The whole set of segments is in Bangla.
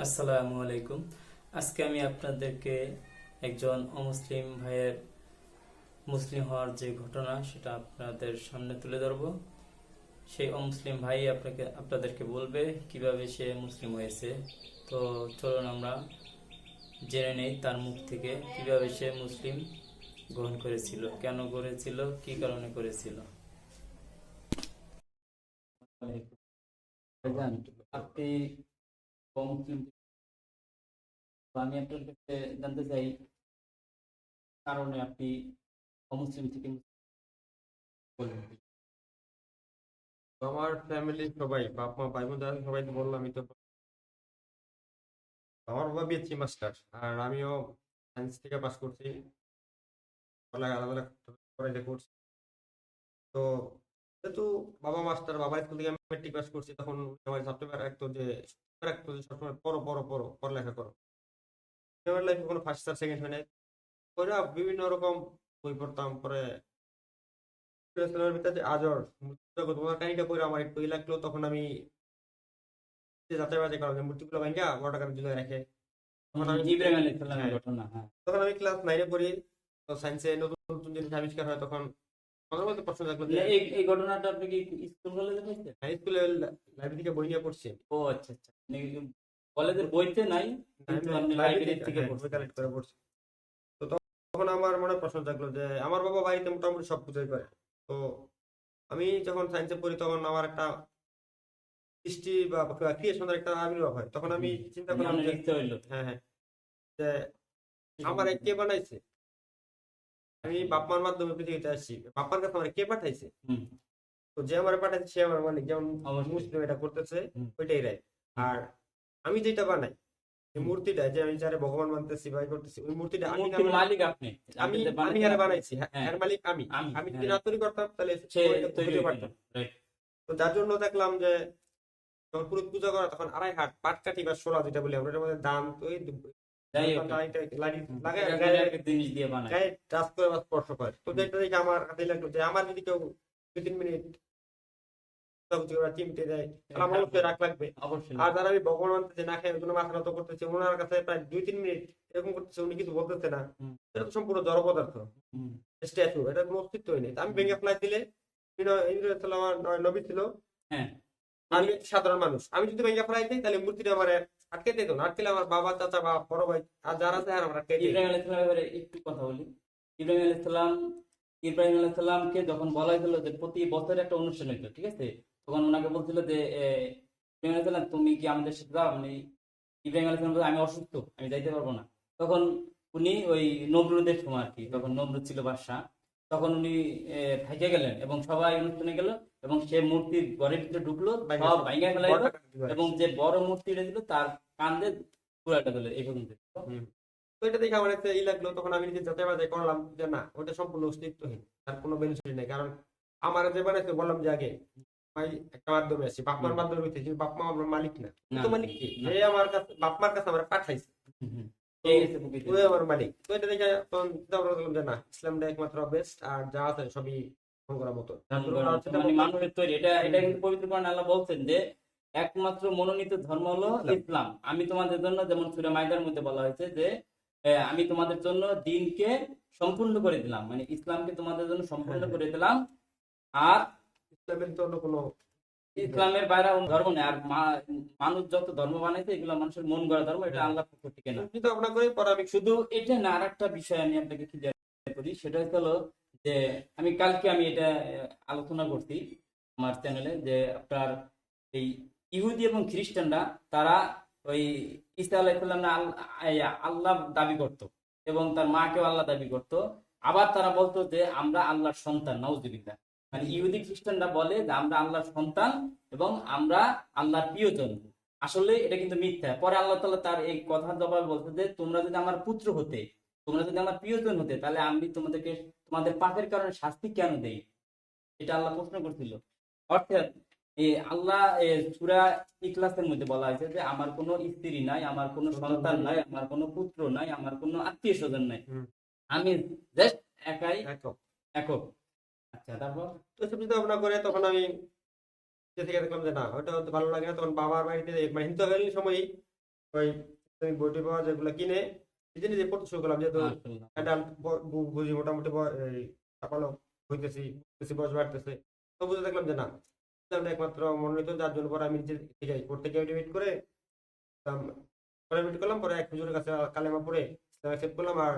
আসসালামু আলাইকুম। আজকে আমি আপনাদেরকে একজন অমুসলিম ভাইয়ের মুসলিম হওয়ার যে ঘটনা সেটা আপনাদের সামনে তুলে ধরবো। সেই অমুসলিম ভাই আপনাদেরকে বলবে কিভাবে সে মুসলিম হয়েছে। তো চলুন আমরা জেনে নেই তার মুখ থেকে কিভাবে সে মুসলিম গ্রহণ করেছিল, কেন করেছিল, কি কারণে করেছিল। ভাইজান, আপনি অমুসলিম, আমি আপনার কাছে জানতে চাই কারণে আপনি অমুসলিম থেকে বলবেন। তো আমার ফ্যামিলি সবাই বাপ মা ভাই বোন যারা সবাই তো বললামই তো। আমার বাবা বিএসসি মাস্টার আর আমিও সায়েন্স থেকে পাস করছি, আলাদা আলাদা কলেজে করছি। তো যেহেতু বাবা মাস্টার, বাবার স্কুল থেকে আমি মেট্রিক পাস করছি, তখন আমার ছাত্ররা রাখতো যে সবসময় পড়ো পড়ো পড়ো, পড়ালেখা করো। আমার লাইফে কোনো ফার্স্ট স্যার সেকেন্ড হয় নাই, ওইরা বিভিন্ন রকম বই পড়তাম। পরে ইসলামের ভিতরে যে আজর তোমার কাহিনীটা করে আমার একটু ই লাগলো, তখন আমি যে যাচাই বাছাই করা যায় মূর্তিগুলো ভাঙ্গা বড় টাকার ঝুলিয়ে রাখে। তখন আমি ইব্রাহিম আলাইহিস সালামের হ্যাঁ, ঘটনা, হ্যাঁ। তখন আমি ক্লাস 9-এ পড়ি। তো সায়েন্সে নতুন নতুন জিনিস আবিষ্কার হয়, তখন আমার মধ্যে প্রশ্ন থাকলো যে মানে এই ঘটনাটা আপনি কি স্কুল কলেজে পাইছেন? হাই স্কুলে লাইব্রেরি থেকে বই নিয়ে পড়ছি। ও আচ্ছা আচ্ছা, মানে কলেজের বইতে নাই, কিন্তু আপনি লাইব্রেরি লাইব্রেরি থেকে হ্যাঁ বই পড়ছেন। কালেক্ট করে পড়ছি। তো তখন আমার মনে প্রশ্ন থাকলো যে আমার বাবা বাড়িতে মোটামুটি সব কিছুই করে। তো আমি যখন সায়েন্সে পড়ি তখন আমার একটা সৃষ্টি বা ক্রিয়েশনের একটা আবির্ভাব হয়। তখন আমি চিন্তা মানে করলাম আপনার যে ইচ্ছা হইলো। হ্যাঁ হ্যাঁ, যে আমার কে বানাইছে। আমি বাপ মার মাধ্যমে পৃথিবীতে আসছি, বাপ্পার কাছে আমার কে পাঠাইছে। হুম। তো যে আমার পাঠাচ্ছে সে আমার মালিক, যেমন অবশ্যই। মুসলিম এটা করতেছে হুম। ওইটাই রাইট। হুম। আর আমি যেটা বানাই, যে হুম। মূর্তিটা যে আমি যারা ভগবান মানতেছি বা করতেছি, ওই মূর্তিটা আমি না মূর্তির বানাই, মালিক আপনি। আমি আপনি যে আমি বানাইছেন আরে আপনি। বানাইছি, হ্যাঁ, এর মালিক আমি। আমি, আমি যদি হ্যাঁ। না তৈরি করতাম তাহলে সে ওইটা তৈরি হতে হইতো না, পারতাম। রাইট। তো যার জন্য দেখলাম যে যখন পুরোহিত পূজা করা, তখন আড়াই হাত পাটকাঠি বা শোলা যেটা বলি আমরা, এটার মধ্যে দান তো এই যাই হোক, লাগায় এটা একটা জিনিস দিয়ে বানায়। গায়ে টাচ করে বা স্পর্শ করে। তো হুম। যেটা দেখে আমার হাতে লাগলো যে আমার যদি কেউ 2-3 মিনিট চিমটে দেয় তাহলে আমার অবশ্যই রাগ লাগবে। অবশ্যই। আর যারা আমি ভগবান মানতেছে না খেয়ে ওই জন্য মাথা নত করতেছে, ওনার কাছে প্রায় 2-3 মিনিট এরকম করতেছে, উনি কিছু বলতেছে না, হুম। এটা তো সম্পূর্ণ জড় পদার্থ, হুম। স্ট্যাচু, এটা কোনো অস্তিত্বই নেই। তা আমি ভেঙে ফেলাই দিলে আমার নবী ছিল, হ্যাঁ। আমি সাধারণ মানুষ, আমি যদি ভেঙে ফেলাই দিই তাহলে মূর্তিটা আমার আটকে দিত না, আটকেলে আমার বাবা চাচা বা বড় ভাই আর যারা আছে আর আমার আটকে দিই। ইব্রাহিম আলাইহিস সালামের ব্যাপারে একটু কথা বলি। ইব্রাহিম আলাইহিস সালাম, ইব্রাহিম আলাইহিস সালামকে যখন বলা হয়েছিল যে প্রতি বছর একটা অনুষ্ঠান হইতো, ঠিক আছে, তখন ওনাকে বলছিল যে ইব্রাহিম আলাইহিস সালাম তুমি কি আমাদের সাথে যাও, মানে ইব্রাহিম আলাইহিস সালাম বলে, আমি অসুস্থ, আমি যাইতে পারবো না। তখন উনি ওই নমরুদের সময় আর কি, তখন নমরুদ ছিল বাদশা, তখন উনি থাইকে গেলেন এবং সবাই অনুষ্ঠানে গেল এবং সে মূর্তির ঘরের ভিতরে ঢুকলো, সব ভাঙা ফেলাইলো এবং যে বড় মূর্তিটা ছিল তার কান্দে পুরাটা দিল এই পর্যন্ত। হুম। তো এটা দেখে আমার একটা ই লাগলো, তখন আমি নিজে যাচাই বাছাই করলাম যে না, ওটা সম্পূর্ণ অস্তিত্বহীন, তার কোনো বেনিফিট নেই। কারণ আমার যে বানাইছে বললাম যে আগে ভাই একটা মাধ্যমে আছি, বাপ মার মাধ্যমে হইতে, কিন্তু বাপ মা আমার মালিক না। না, তো মালিক কি, না। যে আমার কাছে বাপ মার কাছে আমার পাঠাইছে, হুম, হুম। তো এই গেছে প্রকৃতি। ওই আমার মালিক। তো এটা দেখে তখন চিন্তা ভাবনা করলাম যে না, ইসলামটা একমাত্র বেস্ট, আর যা আছে সবই গ্রহণ করার মতো। যার জন্য ওরা হচ্ছে মানে মানুষের তৈরি, এটা এটা হুম, কিন্তু পবিত্র কোরআনে আল্লাহ বলছেন যে একমাত্র মনোনীত ধর্ম হলো ইসলাম। ইসলাম। আমি তোমাদের জন্য, যেমন সূরা মাইদার মধ্যে বলা হয়েছে যে আমি তোমাদের জন্য দিনকে সম্পূর্ণ করে দিলাম, মানে ইসলামকে তোমাদের জন্য সম্পূর্ণ হ্যাঁ হ্যাঁ, করে দিলাম। আর ইসলামের তো অন্য কোনো ই নেই। ইসলামের বাইরে অন্য ধর্ম নেই। আর মানুষ যত ধর্ম বানাইছে এগুলো মানুষের মন গড়া ধর্ম, এটা হ্যাঁ, আল্লাহর পক্ষ থেকে না। চিন্তা ভাবনা করে পরে আমি শুধু এটা না, আর একটা বিষয় আমি আপনাকে ক্লিয়ার করি, সেটা হলো যে আমি কালকে আমি এটা আলোচনা করছি আমার চ্যানেলে, যে আপনার এই ইহুদি এবং খ্রিস্টানরা তারা ওই ঈসা আলাইহিসসালাম না আল্লাহ দাবি করত এবং তার মাকেও আল্লাহ দাবি করত। আবার তারা বলতো যে আমরা আল্লাহর সন্তান, নাউজুবিল্লাহ। মানে ইহুদি খ্রিস্টানরা বলে যে আমরা আল্লাহর সন্তান এবং আমরা আল্লাহর প্রিয়জন। আসলে এটা কিন্তু মিথ্যা। পরে আল্লাহ তাআলা তার এই কথার জবাবে বলতে যে তোমরা যদি আমার পুত্র হতে, তোমরা যদি আমার প্রিয়জন হতে, তাহলে আমি তোমাদেরকে তোমাদের পাপের কারণে শাস্তি কেন দেই, এটা আল্লাহ প্রশ্ন করছিল। অর্থাৎ আল্লাহ সূরা ইখলাসের মধ্যে বলা হয়েছে যে আমার কোনো স্ত্রী নাই, আমার কোনো সন্তান সন্তান নাই। নাই, আমার কোনো পুত্র নাই, আমার কোনো আত্মীয় স্বজন নাই, হুম, আমি জাস্ট একাই একক। একক। আচ্ছা, তারপর? তো এসব চিন্তা ভাবনা করে তখন আমি নিজে থেকে দেখলাম যে না, ওটা হতে ভালো লাগে না। তখন বাবার বাড়িতে মানে হিন্দু ফ্যামিলির সময়ই ওই ইসলামিক বইটি পাওয়া যেগুলো কিনে নিজে নিজে পড়তে শুরু করলাম, যেহেতু মাশাআল্লাহ। অ্যাডাল্ট বুঝি মোটামুটি চাপালো হইতেছি, বুঝতেছি, বয়স বাড়তেছে। তো বুঝে দেখলাম যে না, ইসলামটা একমাত্র মনোনীত, যার জন্য পরে আমি নিজে থেকে পড়তে গিয়ে ডিবেট করে পরে মিট করলাম, পরে এক হুজুরের কাছে কালেমা পড়ে ইসলাম অ্যাকসেপ্ট করলাম। আর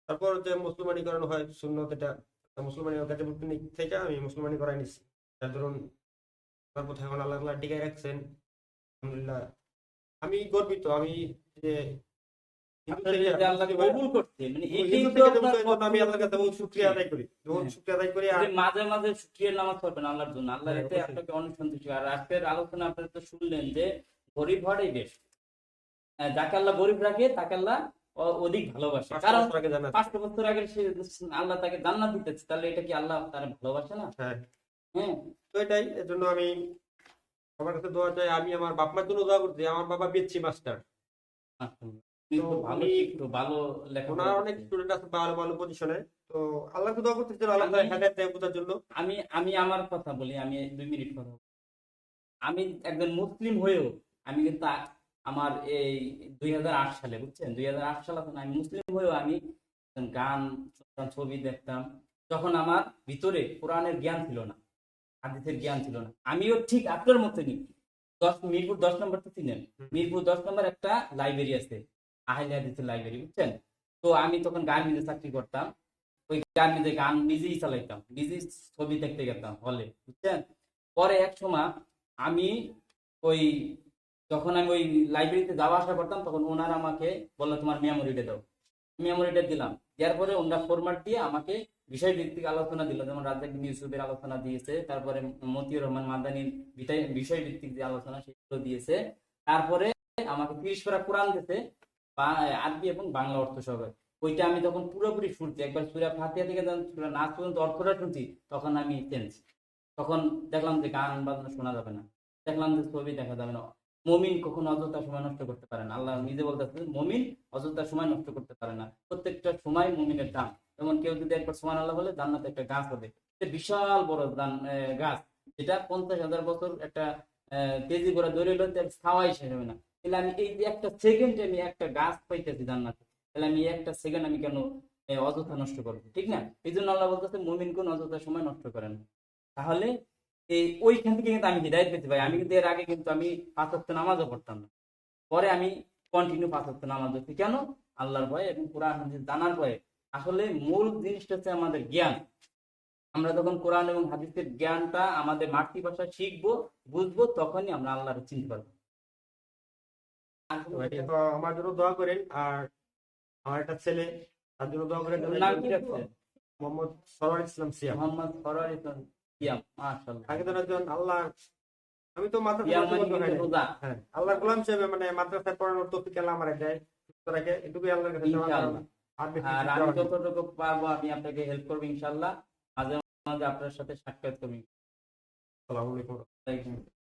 তারপর যে মুসলমানি করানো হয় সুন্নত, এটা মুসলমানি গাজীপুর ক্লিনিক থেকে আমি মুসলমানি করাই নিচ্ছি। যার ধরুন তারপর এখন আল্লাহ তাআলা টিকায় রাখছেন, আলহামদুলিল্লাহ। আমি গর্বিত, আমি যে হিন্দু আপনার থেকে যে আল্লাহ কবুল করছে, মানে এটাই হিন্দু তো থেকে আপনার মুসলিমের জন্য আমি আল্লাহর কাছে বহুত শুকরিয়া সবচেয়ে। আদায় করি, বহুত হ্যাঁ। শুকরিয়া আদায় করি। আর যে মাঝে মাঝে শুকরিয়ার নামাজ পড়বেন আল্লাহর জন্য, আল্লাহ হ্যাঁ, এতে অবশ্যই আপনাকে অনেক সন্তুষ্ট। আর আজকের আলোচনা আপনারা তো শুনলেন যে গরিব হওয়াটাই বেশ, যাকে আল্লাহ গরিব রাখে তাকে আল্লাহ অধিক ভালোবাসে। 5টা কারণ বছর আগে জানা। 500 বছর আগে সে আল্লাহ তাকে জান্নাত দিতেছে, তাহলে এটা কি আল্লাহ তার ভালোবাসে না? হ্যাঁ, হ্যাঁ। তো এটাই, এর জন্য আমি আমার কাছে দোয়া চাই। আমি আমার বাপ মার জন্য দোয়া করছি। আমার বাবা বিএসসি মাস্টার, মাশাআল্লাহ। আপনি তো তো ভালো উনি, শিক্ষিত, ভালো লেখাপড়া ওনার অনেক করছেন। স্টুডেন্ট আছে ভালো ভালো পজিশনে। তো আল্লাহকে দোয়া করতেছি যেন আল্লাহ তাআলা আমি হেদায়েত দেয় বোঝার জন্য। আমি আমি আমার কথা বলি, আমি 2 মিনিট কথা বলি। আমি একজন মুসলিম হয়েও আমি কিন্তু আমার এই 2008 সালে, বুঝছেন, 2008 সালে যখন আমি মুসলিম হয়েও আমি গান শুনতাম, ছবি দেখতাম, যখন আমার ভিতরে কোরআনের জ্ঞান ছিল না, হাদিসের জ্ঞান ছিল না। আমিও ঠিক আপনার মতনই মিরপুর 10 নম্বর তো চিনেন, মিরপুর 10 নম্বর একটা লাইব্রেরি আছে, আহলে হাদিসের লাইব্রেরি, বুঝছেন। তো আমি তখন গার্মেন্টে চাকরি করতাম, ওই গার্মেন্টে গান নিজেই চালাইতাম, নিজেই ছবি দেখতে গেতাম হলে, বুঝছেন। পরে এক সময় আমি ওই যখন আমি ওই লাইব্রেরিতে যাওয়া আসা করতাম, তখন ওনারা আমাকে বললো তোমার মেমোরিটা দাও। মেমোরিটা দিলাম, দেওয়ার পরে ওনারা ফরম্যাট দিয়ে আমাকে বিষয় ভিত্তিক আলোচনা দিল, যেমন রাজ্জাক বিন ইউসুফের আলোচনা দিয়েছে, তারপরে মতিউর রহমান মাদানীর বিষয় ভিত্তিক যে আলোচনা সেগুলো দিয়েছে। তারপরে আমাকে 30 পারা কোরআন দিয়েছে, আরবি এবং বাংলা অর্থ সহকারে। ওইটা আমি তখন পুরোপুরি শুনছি, একবার সূরা ফাতিহা থেকে যখন সূরা নাস পর্যন্ত অর্থটা শুনছি, তখন আমি চেঞ্জ। তখন দেখলাম যে গান বাজনা শোনা যাবে না, দেখলাম যে ছবি দেখা যাবে না। মমিন কখনো অযথা সময় নষ্ট করতে পারে না, আল্লাহ নিজে বলতেছে মমিন অযথা সময় নষ্ট করতে পারে না, প্রত্যেকটা সময় মমিনের দাম। যেমন কেউ যদি একবার সুবহানাল্লাহ বলে, জান্নাতে একটা গাছ হবে, সে বিশাল বড় গাছ, যেটা 50,000 বছর একটা তেজি করে ধরে হলো, ছাওয়াই শেষ হবে না। তাহলে আমি এই যে একটা সেকেন্ডে আমি একটা গাছ পাইতেছি জান্নাতে, তাহলে আমি একটা সেকেন্ড আমি কেন অযথা নষ্ট করবো, ঠিক না? এই জন্য আল্লাহ বলতেছে মমিন কোন অযথা সময় নষ্ট করে না। তাহলে এই ওইখান থেকে কিন্তু আমি হিদায়ত পেতে পাই। আমি কিন্তু এর আগে কিন্তু আমি 5 ওয়াক্ত নামাজও পড়তাম না, পরে আমি কন্টিনিউ 5 ওয়াক্ত নামাজ পড়ছি। কেন? আল্লাহর ভয়ে এবং কোরআন হাদিস জানার ভয়ে। আসলে মূল জিনিসটা হচ্ছে আমাদের জ্ঞান। আমরা যখন কোরআন এবং হাদিসের জ্ঞানটা আমাদের মাতৃভাষায় শিখবো, বুঝবো, তখনই আমরা আল্লাহর চিনতে পারবো। আর তো কোনো এটাই, কথা? তো আমার জন্য দোয়া করেন। আর আমার একটা ছেলে, তার জন্য দোয়া করেন। ওর নাম কি রাখছে? মোহাম্মদ সরোয়ার ইসলাম সিয়াম। মোহাম্মদ ফরওয়ার ইসলাম সিয়াম। মাশাআল্লাহ। তাকে যেন একজন আল্লাহ, আমি তো মাদ্রাসায় সিয়াম ভর্তি মানে করতে হয় কিন্তু নাই। রোজা। হ্যাঁ, আল্লাহর গোলাম হিসেবে মানে মাদ্রাসায় পড়ানোর তৌফিক আল্লাহ আমার দেয়, সুস্থ রাখে, এটুকুই আল্লাহর কাছে চাওয়া। কারণ ইনশাআল্লাহ। আর বেশি আর কিছু আমি চাওয়া নেই। যতটুকু পারবো আমি আপনাকে হেল্প করবো ইনশাআল্লাহ। মাঝে মাঝে আপনার সাথে সাক্ষাৎ করবো। আসসালামু আলাইকুম। Thank you.